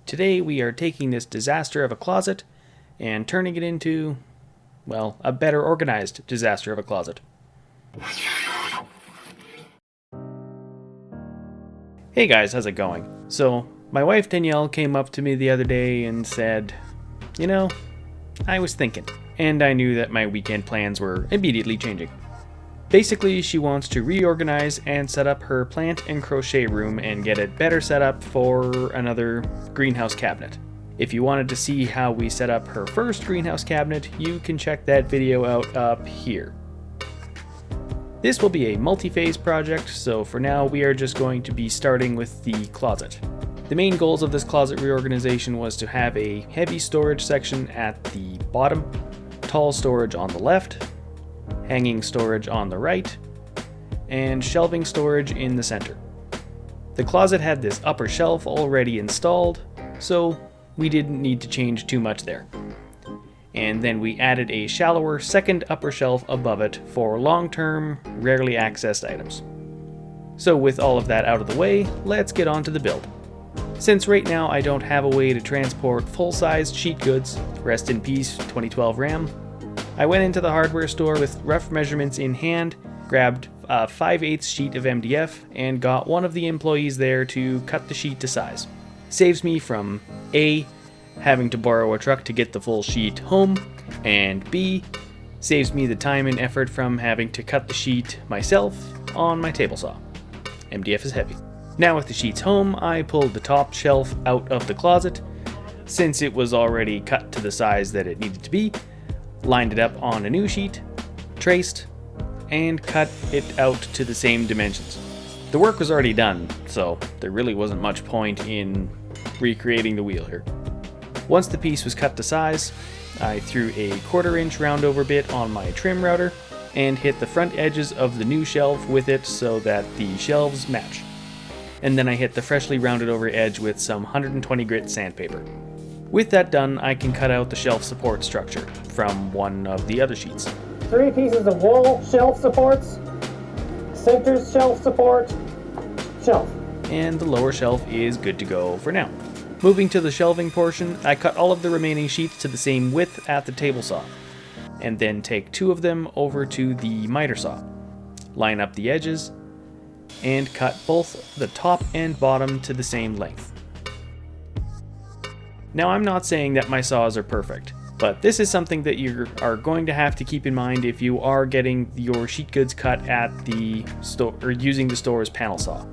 Today we are taking this disaster of a closet and turning it into, well, a better organized disaster of a closet. Hey guys, how's it going? So, my wife Danielle came up to me the other day and said, I was thinking, and I knew that my weekend plans were immediately changing. Basically, she wants to reorganize and set up her plant and crochet room and get it better set up for another greenhouse cabinet. If you wanted to see how we set up her first greenhouse cabinet, you can check that video out up here. This will be a multi-phase project, so for now we are just going to be starting with the closet. The main goals of this closet reorganization was to have a heavy storage section at the bottom, tall storage on the left, hanging storage on the right, and shelving storage in the center. The closet had this upper shelf already installed, so we didn't need to change too much there. And then we added a shallower second upper shelf above it for long-term, rarely accessed items. So with all of that out of the way, let's get on to the build. Since right now I don't have a way to transport full-sized sheet goods, rest in peace 2012 RAM, I went into the hardware store with rough measurements in hand, grabbed a 5/8 sheet of MDF, and got one of the employees there to cut the sheet to size. Saves me from A, having to borrow a truck to get the full sheet home, and B, saves me the time and effort from having to cut the sheet myself on my table saw. MDF is heavy. Now with the sheets home, I pulled the top shelf out of the closet, since it was already cut to the size that it needed to be, lined it up on a new sheet, traced, and cut it out to the same dimensions. The work was already done, so there really wasn't much point in recreating the wheel here. Once the piece was cut to size, I threw a 1/4 inch roundover bit on my trim router and hit the front edges of the new shelf with it so that the shelves match. And then I hit the freshly rounded over edge with some 120 grit sandpaper. With that done, I can cut out the shelf support structure from one of the other sheets. 3 pieces of wall shelf supports, center shelf support, shelf. And the lower shelf is good to go for now. Moving to the shelving portion, I cut all of the remaining sheets to the same width at the table saw, and then take 2 of them over to the miter saw, line up the edges, and cut both the top and bottom to the same length. Now, I'm not saying that my saws are perfect, but this is something that you are going to have to keep in mind if you are getting your sheet goods cut at the store or using the store's panel saw.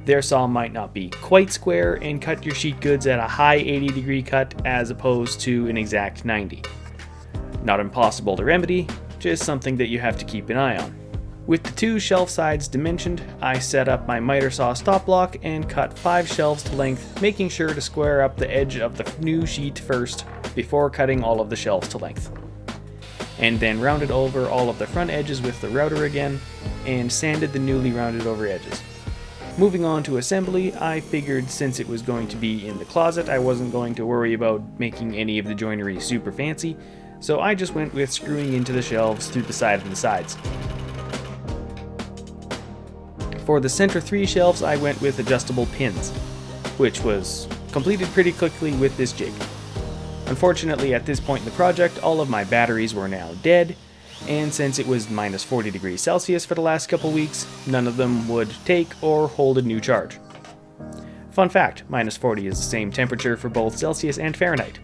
Their saw might not be quite square and cut your sheet goods at a high 80-degree cut as opposed to an exact 90. Not impossible to remedy, just something that you have to keep an eye on. With the 2 shelf sides dimensioned, I set up my miter saw stop block and cut 5 shelves to length, making sure to square up the edge of the new sheet first before cutting all of the shelves to length. And then rounded over all of the front edges with the router again, and sanded the newly rounded over edges. Moving on to assembly, I figured since it was going to be in the closet, I wasn't going to worry about making any of the joinery super fancy, so I just went with screwing into the shelves through the side of the sides. For the center 3 shelves, I went with adjustable pins, which was completed pretty quickly with this jig. Unfortunately, at this point in the project, all of my batteries were now dead, and since it was minus 40 degrees Celsius for the last couple weeks, none of them would take or hold a new charge. Fun fact, minus 40 is the same temperature for both Celsius and Fahrenheit.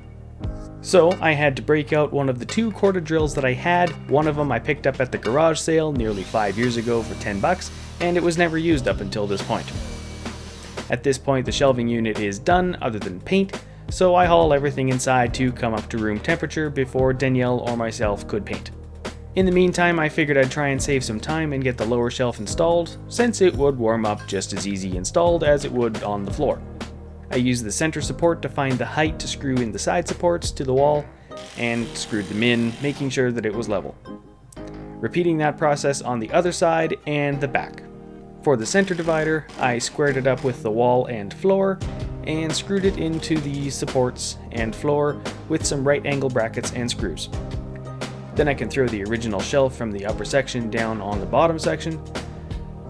So I had to break out one of the 2 quarter drills that I had. One of them I picked up at the garage sale nearly 5 years ago for $10, and it was never used up until this point. At this point, the shelving unit is done other than paint, so I haul everything inside to come up to room temperature before Danielle or myself could paint. In the meantime, I figured I'd try and save some time and get the lower shelf installed, since it would warm up just as easy installed as it would on the floor. I used the center support to find the height to screw in the side supports to the wall, and screwed them in, making sure that it was level. Repeating that process on the other side and the back. For the center divider, I squared it up with the wall and floor, and screwed it into the supports and floor with some right angle brackets and screws. Then I can throw the original shelf from the upper section down on the bottom section.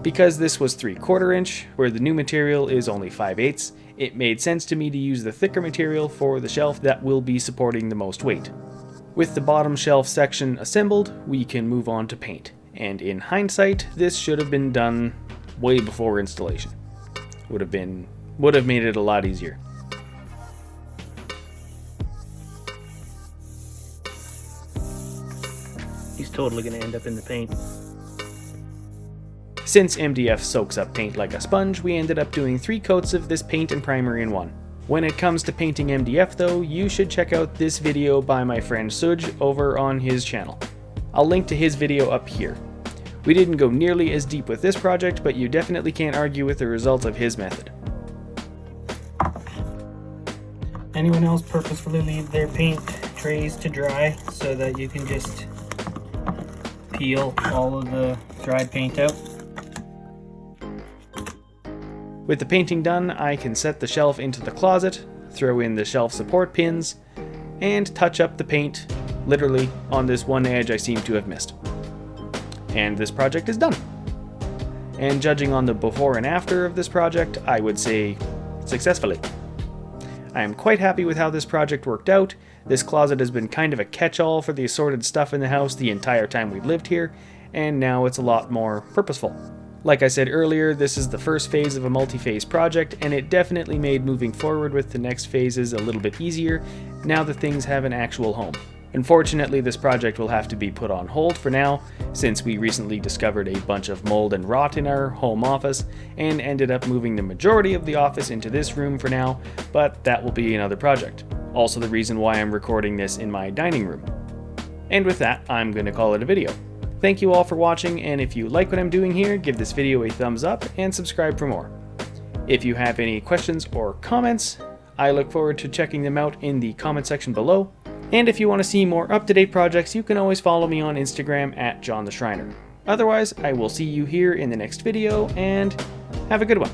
Because this was 3/4 inch, where the new material is only 5/8, it made sense to me to use the thicker material for the shelf that will be supporting the most weight. With the bottom shelf section assembled, we can move on to paint. And in hindsight, this should have been done way before installation. Would have made it a lot easier. He's totally going to end up in the paint. Since MDF soaks up paint like a sponge, we ended up doing 3 coats of this paint and primer in one. When it comes to painting MDF though, you should check out this video by my friend Suj over on his channel. I'll link to his video up here. We didn't go nearly as deep with this project, but you definitely can't argue with the results of his method. Anyone else purposefully leave their paint trays to dry so that you can just peel all of the dried paint out? With the painting done, I can set the shelf into the closet, throw in the shelf support pins, and touch up the paint, literally, on this one edge I seem to have missed. And this project is done. And judging on the before and after of this project, I would say successfully. I am quite happy with how this project worked out. This closet has been kind of a catch-all for the assorted stuff in the house the entire time we've lived here, and now it's a lot more purposeful. Like I said earlier, this is the first phase of a multi-phase project, and it definitely made moving forward with the next phases a little bit easier now that things have an actual home. Unfortunately, this project will have to be put on hold for now, since we recently discovered a bunch of mold and rot in our home office, and ended up moving the majority of the office into this room for now, but that will be another project. Also the reason why I'm recording this in my dining room. And with that, I'm going to call it a video. Thank you all for watching, and if you like what I'm doing here, give this video a thumbs up and subscribe for more. If you have any questions or comments, I look forward to checking them out in the comment section below. And if you want to see more up-to-date projects, you can always follow me on Instagram at John the Schreiner. Otherwise, I will see you here in the next video, and have a good one.